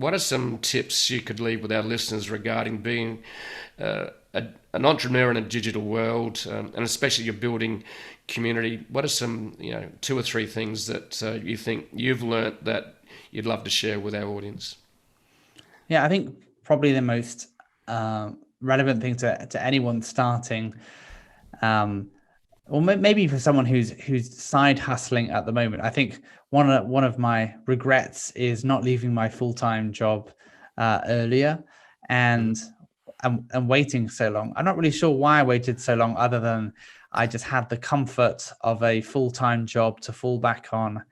what are some tips you could leave with our listeners regarding being an entrepreneur in a digital world, and especially you're building community? What are some, two or three things that you think you've learnt that you'd love to share with our audience? Yeah, I think probably the most relevant thing to anyone starting, or maybe for someone who's side hustling at the moment. I think one of my regrets is not leaving my full-time job earlier and waiting so long. I'm not really sure why I waited so long, other than I just had the comfort of a full-time job to fall back on.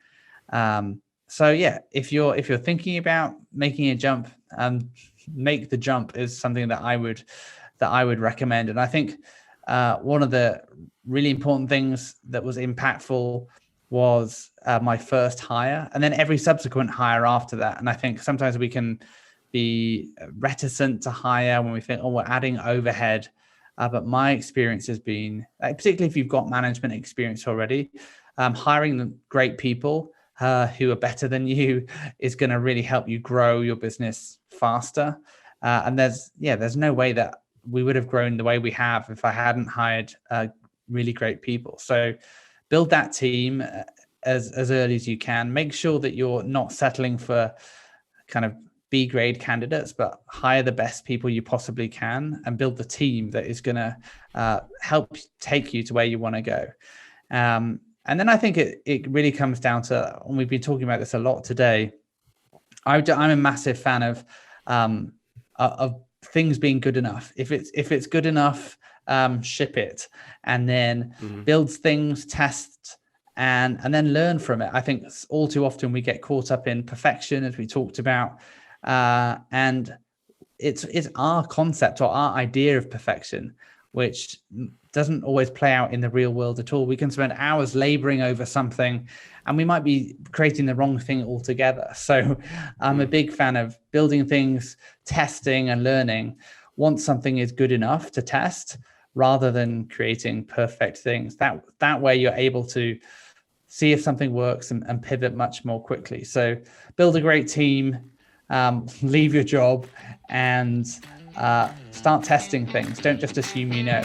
So yeah, if you're thinking about making a jump, make the jump is something that I would recommend. And I think one of the really important things that was impactful was my first hire, and then every subsequent hire after that. And I think sometimes we can be reticent to hire when we think, oh, we're adding overhead. But my experience has been, particularly if you've got management experience already, hiring the great people who are better than you is going to really help you grow your business faster. And there's no way that we would have grown the way we have if I hadn't hired really great people. So build that team as early as you can. Make sure that you're not settling for kind of B grade candidates, but hire the best people you possibly can and build the team that is going to help take you to where you want to go. And then I think it really comes down to, and we've been talking about this a lot today, I'm a massive fan of things being good enough. If it's good enough, ship it, and then build things, test, and then learn from it. I think all too often we get caught up in perfection, as we talked about, and it's our concept or our idea of perfection, which doesn't always play out in the real world at all. We can spend hours laboring over something and we might be creating the wrong thing altogether. So I'm a big fan of building things, testing and learning once something is good enough to test, rather than creating perfect things. That way you're able to see if something works and pivot much more quickly. So build a great team, leave your job, and start testing things. Don't just assume you know.